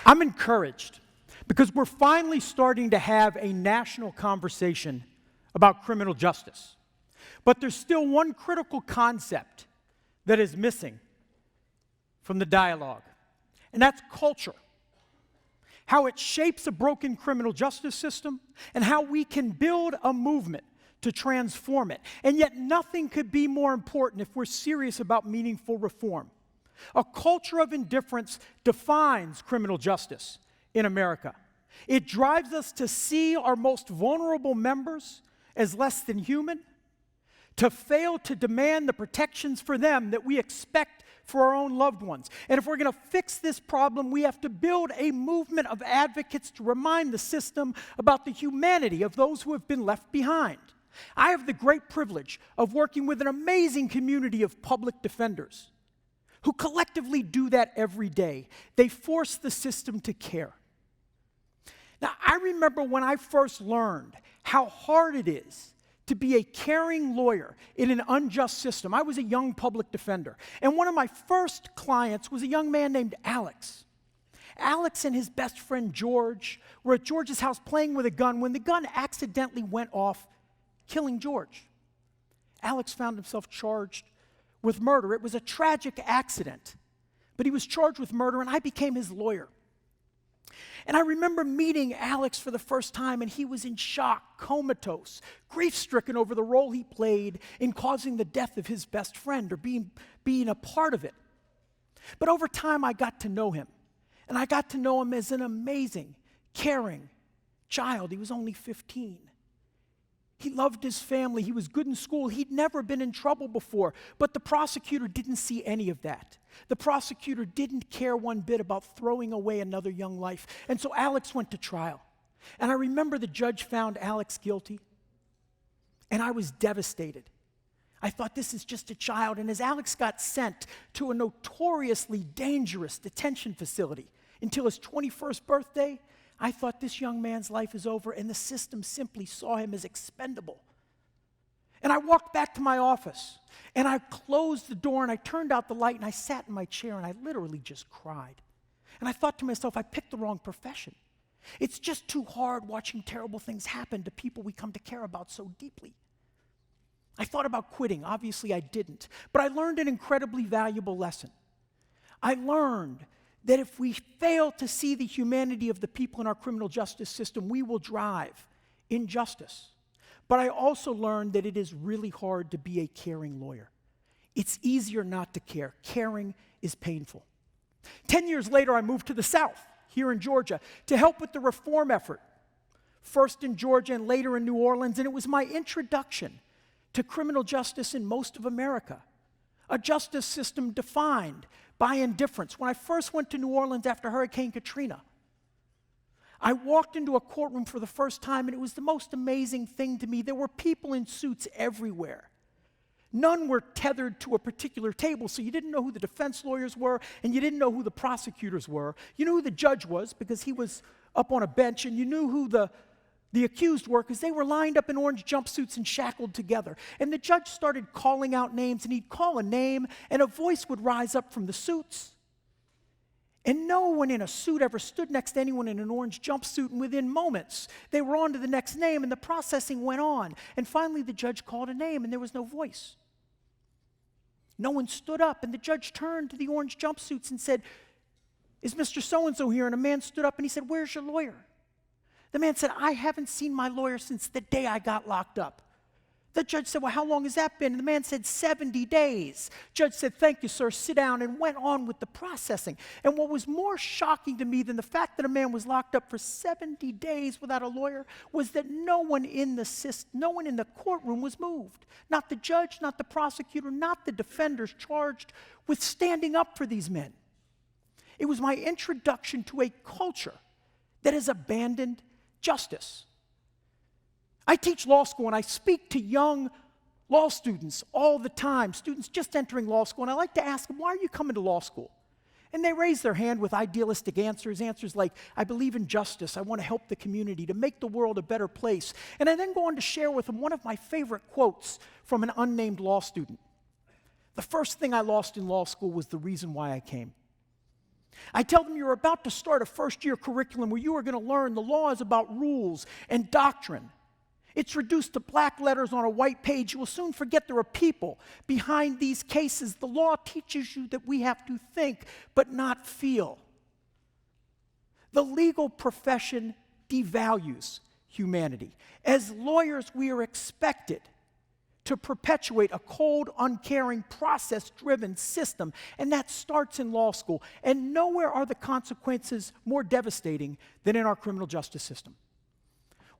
I'm encouraged because we're finally starting to have a national conversation about criminal justice. But there's still one critical concept that is missing from the dialogue, and that's culture. How it shapes a broken criminal justice system, and how we can build a movement to transform it. And yet nothing could be more important if we're serious about meaningful reform. A culture of indifference defines criminal justice in America. It drives us to see our most vulnerable members as less than human, to fail to demand the protections for them that we expect for our own loved ones. And if we're going to fix this problem, we have to build a movement of advocates to remind the system about the humanity of those who have been left behind. I have the great privilege of working with an amazing community of public defenders who collectively do that every day. They force the system to care. Now, I remember when I first learned how hard it is to be a caring lawyer in an unjust system. I was a young public defender, and one of my first clients was a young man named Alex. Alex and his best friend George were at George's house playing with a gun when the gun accidentally went off, killing George. Alex found himself charged with murder. It was a tragic accident, but he was charged with murder, and I became his lawyer. And I remember meeting Alex for the first time, and he was in shock, comatose, grief-stricken over the role he played in causing the death of his best friend, or being a part of it. But over time, I got to know him, and I got to know him as an amazing, caring child. He was only 15. He loved his family. He was good in school. He'd never been in trouble before. But the prosecutor didn't see any of that. The prosecutor didn't care one bit about throwing away another young life. And so Alex went to trial. And I remember the judge found Alex guilty. And I was devastated. I thought, this is just a child. And as Alex got sent to a notoriously dangerous detention facility until his 21st birthday, I thought, this young man's life is over, and the system simply saw him as expendable. And I walked back to my office, and I closed the door, and I turned out the light, and I sat in my chair, and I literally just cried. And I thought to myself, I picked the wrong profession. It's just too hard watching terrible things happen to people we come to care about so deeply. I thought about quitting. Obviously, I didn't. But I learned an incredibly valuable lesson. I learned that if we fail to see the humanity of the people in our criminal justice system, we will drive injustice. But I also learned that it is really hard to be a caring lawyer. It's easier not to care. Caring is painful. 10 years later, I moved to the South, here in Georgia, to help with the reform effort, first in Georgia and later in New Orleans, and it was my introduction to criminal justice in most of America, a justice system defined by indifference. When I first went to New Orleans after Hurricane Katrina, I walked into a courtroom for the first time, and it was the most amazing thing to me. There were people in suits everywhere. None were tethered to a particular table, so you didn't know who the defense lawyers were, and you didn't know who the prosecutors were. You knew who the judge was because he was up on a bench, and you knew who the accused were because they were lined up in orange jumpsuits and shackled together. And the judge started calling out names, and he'd call a name, and a voice would rise up from the suits. And no one in a suit ever stood next to anyone in an orange jumpsuit, and within moments, they were on to the next name, and the processing went on. And finally, the judge called a name, and there was no voice. No one stood up, and the judge turned to the orange jumpsuits and said, "Is Mr. So-and-so here?" And a man stood up, and he said, "Where's your lawyer?" The man said, "I haven't seen my lawyer since the day I got locked up." The judge said, "Well, how long has that been?" And the man said, 70 days. Judge said, "Thank you, sir, sit down," and went on with the processing. And what was more shocking to me than the fact that a man was locked up for 70 days without a lawyer was that no one in the courtroom was moved. Not the judge, not the prosecutor, not the defenders charged with standing up for these men. It was my introduction to a culture that has abandoned justice. I teach law school, and I speak to young law students all the time, students just entering law school, and I like to ask them, "Why are you coming to law school?" And they raise their hand with idealistic answers like, "I believe in justice, I want to help the community, to make the world a better place." And I then go on to share with them one of my favorite quotes from an unnamed law student. "The first thing I lost in law school was the reason why I came. I tell them you're about to start a first-year curriculum where you are going to learn the law is about rules and doctrine. It's reduced to black letters on a white page. You will soon forget there are people behind these cases. The law teaches you that we have to think but not feel. The legal profession devalues humanity. As lawyers, we are expected to perpetuate a cold, uncaring, process-driven system, and that starts in law school. And nowhere are the consequences more devastating than in our criminal justice system.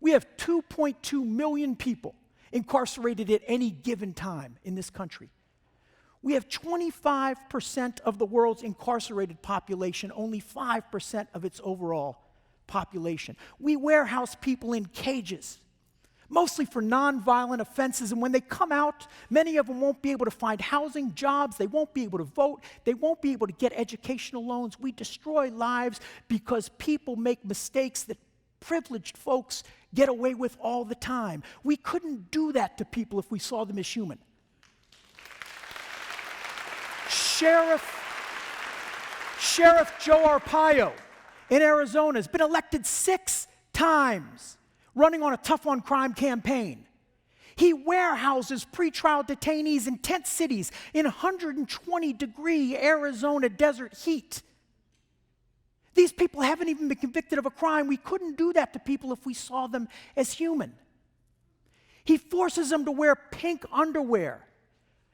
We have 2.2 million people incarcerated at any given time in this country. We have 25% of the world's incarcerated population, only 5% of its overall population. We warehouse people in cages, mostly for nonviolent offenses, and when they come out, many of them won't be able to find housing, jobs, they won't be able to vote, they won't be able to get educational loans. We destroy lives because people make mistakes that privileged folks get away with all the time. We couldn't do that to people if we saw them as human. Sheriff Joe Arpaio in Arizona has been elected 6 times, running on a tough on crime campaign. He warehouses pretrial detainees in tent cities in 120-degree Arizona desert heat. These people haven't even been convicted of a crime. We couldn't do that to people if we saw them as human. He forces them to wear pink underwear,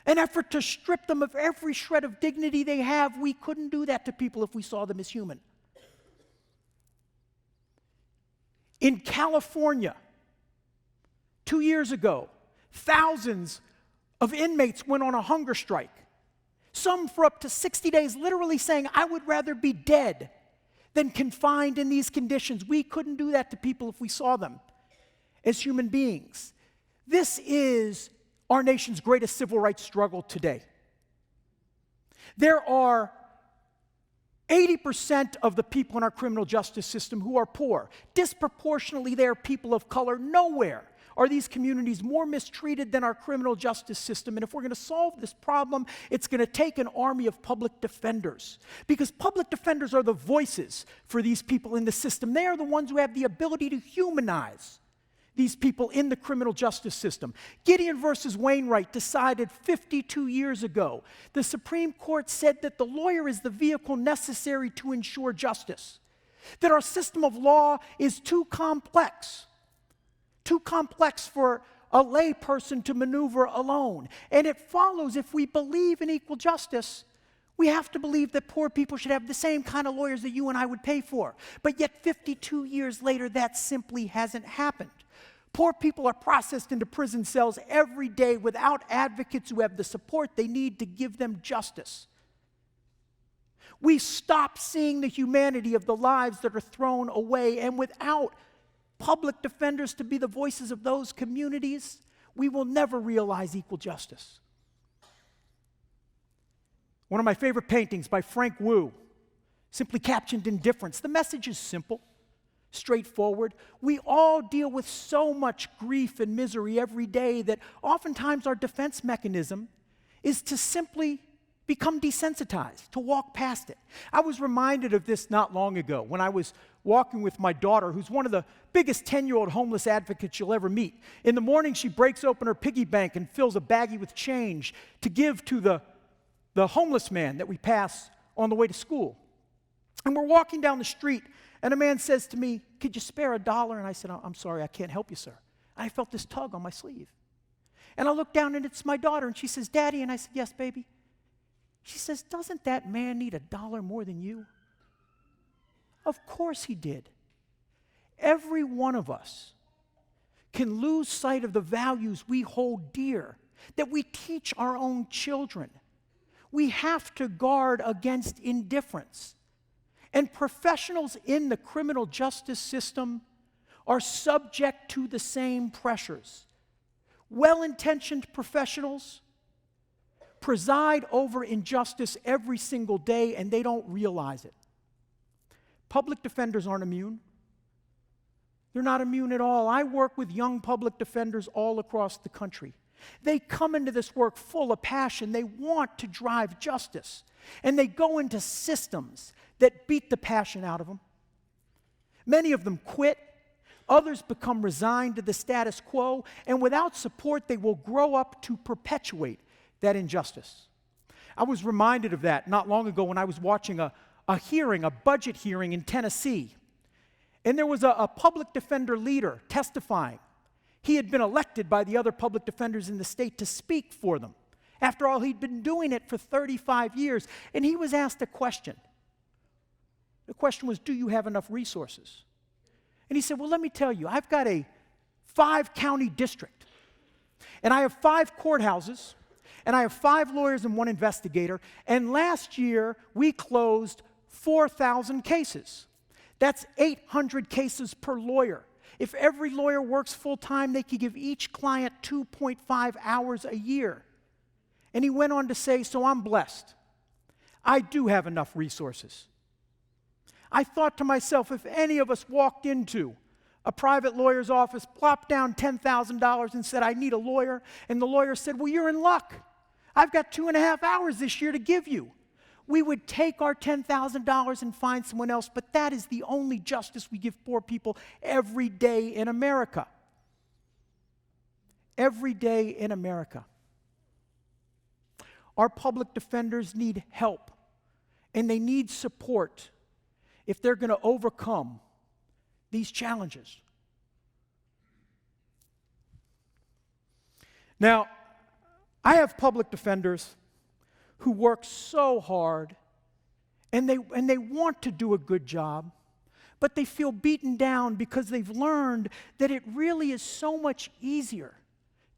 an effort to strip them of every shred of dignity they have. We couldn't do that to people if we saw them as human. In California, 2 years ago, thousands of inmates went on a hunger strike, some for up to 60 days, literally saying, "I would rather be dead than confined in these conditions." We couldn't do that to people if we saw them as human beings. This is our nation's greatest civil rights struggle today. There are 80% of the people in our criminal justice system who are poor. Disproportionately, they are people of color. Nowhere are these communities more mistreated than our criminal justice system. And if we're going to solve this problem, it's going to take an army of public defenders. Because public defenders are the voices for these people in the system. They are the ones who have the ability to humanize these people in the criminal justice system. Gideon versus Wainwright decided 52 years ago. The Supreme Court said that the lawyer is the vehicle necessary to ensure justice. That our system of law is too complex for a lay person to maneuver alone. And it follows, if we believe in equal justice, we have to believe that poor people should have the same kind of lawyers that you and I would pay for. But yet 52 years later, that simply hasn't happened. Poor people are processed into prison cells every day without advocates who have the support they need to give them justice. We stop seeing the humanity of the lives that are thrown away, and without public defenders to be the voices of those communities, we will never realize equal justice. One of my favorite paintings by Frank Wu simply captioned indifference. The message is simple, straightforward. We all deal with so much grief and misery every day that oftentimes our defense mechanism is to simply become desensitized, to walk past it. I was reminded of this not long ago when I was walking with my daughter, who's one of the biggest 10-year-old homeless advocates you'll ever meet. In the morning, she breaks open her piggy bank and fills a baggie with change to give to the homeless man that we pass on the way to school. And we're walking down the street, and a man says to me, "Could you spare $1?" And I said, "I'm sorry, I can't help you, sir." And I felt this tug on my sleeve. And I look down, and it's my daughter, and she says, "Daddy," and I said, "Yes, baby." She says, "Doesn't that man need $1 more than you?" Of course he did. Every one of us can lose sight of the values we hold dear, that we teach our own children. We have to guard against indifference. And professionals in the criminal justice system are subject to the same pressures. Well-intentioned professionals preside over injustice every single day, and they don't realize it. Public defenders aren't immune. They're not immune at all. I work with young public defenders all across the country. They come into this work full of passion. They want to drive justice. And they go into systems that beat the passion out of them. Many of them quit. Others become resigned to the status quo, and without support, they will grow up to perpetuate that injustice. I was reminded of that not long ago when I was watching a budget hearing in Tennessee. And there was a public defender leader testifying. He had been elected by the other public defenders in the state to speak for them. After all, he'd been doing it for 35 years, and he was asked a question. The question was, do you have enough resources? And he said, well, let me tell you, I've got a 5-county district, and I have 5 courthouses, and I have 5 lawyers and 1 investigator, and last year we closed 4,000 cases. That's 800 cases per lawyer. If every lawyer works full-time, they could give each client 2.5 hours a year. And he went on to say, so I'm blessed. I do have enough resources. I thought to myself, if any of us walked into a private lawyer's office, plopped down $10,000 and said, I need a lawyer, and the lawyer said, well, you're in luck. I've got 2.5 hours this year to give you. We would take our $10,000 and find someone else, but that is the only justice we give poor people every day in America. Every day in America. Our public defenders need help, and they need support if they're going to overcome these challenges. Now, I have public defenders who work so hard, and they want to do a good job, but they feel beaten down because they've learned that it really is so much easier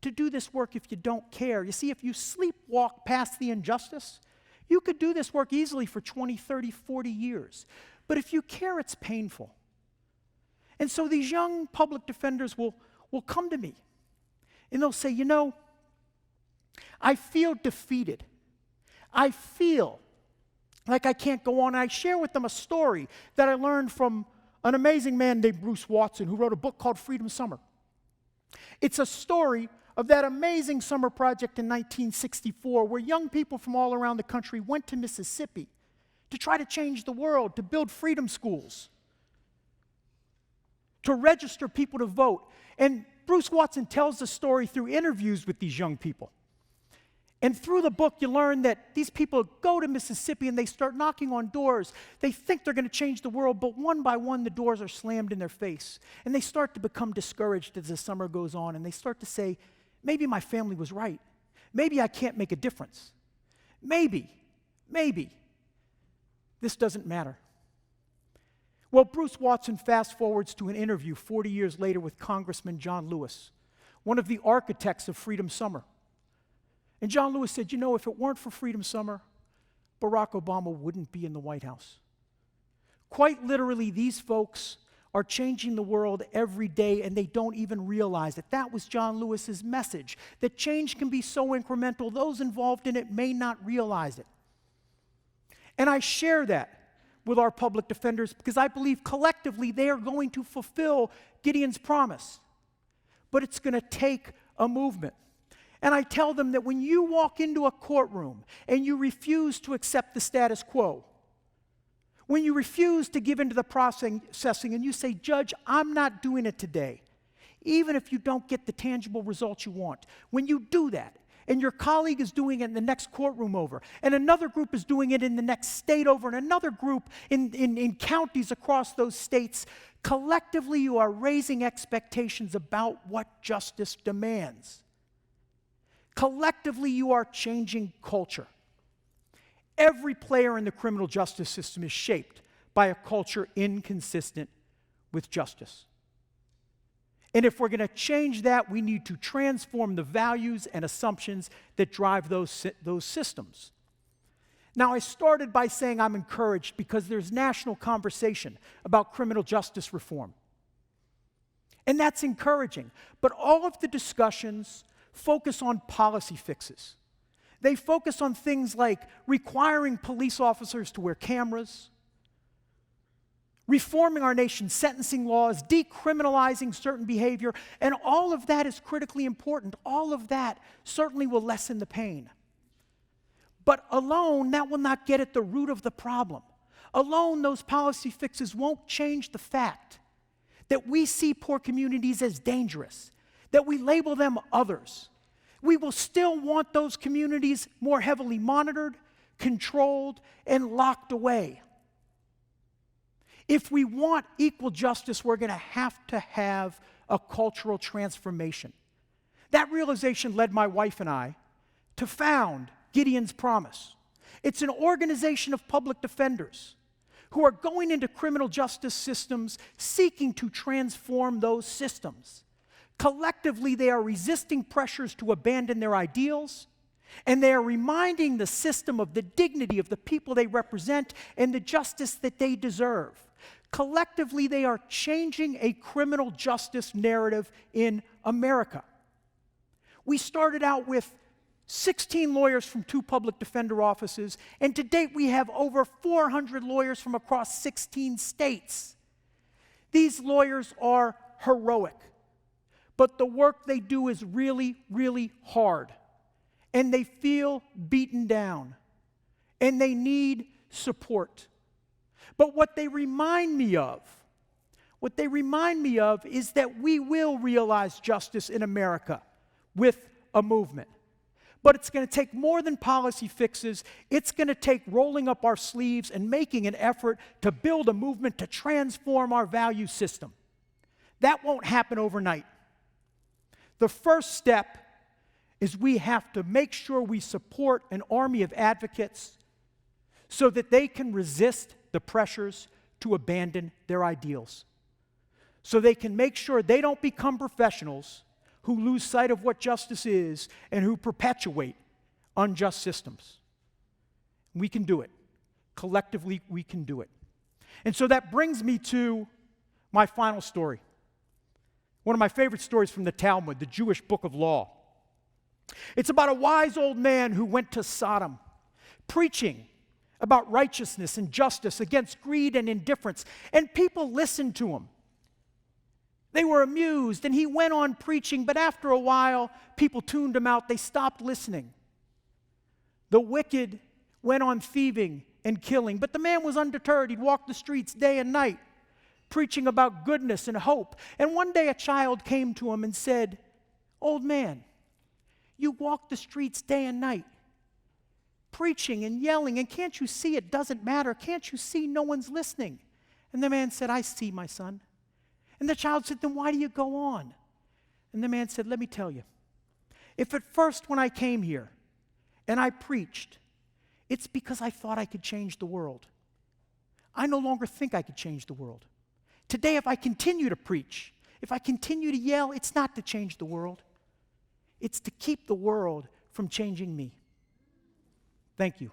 to do this work if you don't care. You see, if you sleepwalk past the injustice, you could do this work easily for 20, 30, 40 years. But if you care, it's painful. And so these young public defenders will come to me, and they'll say, you know, I feel defeated. I feel like I can't go on. And I share with them a story that I learned from an amazing man named Bruce Watson, who wrote a book called Freedom Summer. It's a story of that amazing summer project in 1964, where young people from all around the country went to Mississippi to try to change the world, to build freedom schools, to register people to vote. And Bruce Watson tells the story through interviews with these young people. And through the book, you learn that these people go to Mississippi and they start knocking on doors. They think they're going to change the world, but one by one, the doors are slammed in their face. And they start to become discouraged as the summer goes on, and they start to say, maybe my family was right. Maybe I can't make a difference. Maybe this doesn't matter. Well, Bruce Watson fast forwards to an interview 40 years later with Congressman John Lewis, one of the architects of Freedom Summer. And John Lewis said, you know, if it weren't for Freedom Summer, Barack Obama wouldn't be in the White House. Quite literally, these folks are changing the world every day, and they don't even realize it. That was John Lewis's message, that change can be so incremental, those involved in it may not realize it. And I share that with our public defenders because I believe collectively they are going to fulfill Gideon's promise. But it's going to take a movement. And I tell them that when you walk into a courtroom and you refuse to accept the status quo, when you refuse to give into the processing and you say, Judge, I'm not doing it today, even if you don't get the tangible results you want, when you do that, and your colleague is doing it in the next courtroom over, and another group is doing it in the next state over, and another group in counties across those states, collectively you are raising expectations about what justice demands. Collectively, you are changing culture. Every player in the criminal justice system is shaped by a culture inconsistent with justice. And if we're going to change that, we need to transform the values and assumptions that drive those systems. Now, I started by saying I'm encouraged because there's national conversation about criminal justice reform. And that's encouraging. But all of the discussions focus on policy fixes. They focus on things like requiring police officers to wear cameras, reforming our nation's sentencing laws, decriminalizing certain behavior, and all of that is critically important. All of that certainly will lessen the pain. But alone, that will not get at the root of the problem. Alone, those policy fixes won't change the fact that we see poor communities as dangerous, that we label them others. We will still want those communities more heavily monitored, controlled, and locked away. If we want equal justice, we're going to have a cultural transformation. That realization led my wife and I to found Gideon's Promise. It's an organization of public defenders who are going into criminal justice systems seeking to transform those systems. Collectively, they are resisting pressures to abandon their ideals, and they are reminding the system of the dignity of the people they represent and the justice that they deserve. Collectively, they are changing a criminal justice narrative in America. We started out with 16 lawyers from 2 public defender offices, and to date we have over 400 lawyers from across 16 states. These lawyers are heroic, but the work they do is really, really hard, and they feel beaten down, and they need support. But what they remind me of is that we will realize justice in America with a movement. But it's going to take more than policy fixes. It's going to take rolling up our sleeves and making an effort to build a movement to transform our value system. That won't happen overnight. The first step is we have to make sure we support an army of advocates so that they can resist the pressures to abandon their ideals. So they can make sure they don't become professionals who lose sight of what justice is and who perpetuate unjust systems. We can do it. Collectively, we can do it. And so that brings me to my final story. One of my favorite stories from the Talmud, the Jewish book of law. It's about a wise old man who went to Sodom, preaching about righteousness and justice against greed and indifference, and people listened to him. They were amused, and he went on preaching, but after a while, people tuned him out. They stopped listening. The wicked went on thieving and killing, but the man was undeterred. He'd walk the streets day and night, preaching about goodness and hope. And one day a child came to him and said, "Old man, you walk the streets day and night, preaching and yelling, and can't you see it doesn't matter? Can't you see no one's listening?" And the man said, "I see, my son." And the child said, "Then why do you go on?" And the man said, "Let me tell you. If at first when I came here and I preached, it's because I thought I could change the world. I no longer think I could change the world. Today, if I continue to preach, if I continue to yell, it's not to change the world. It's to keep the world from changing me." Thank you.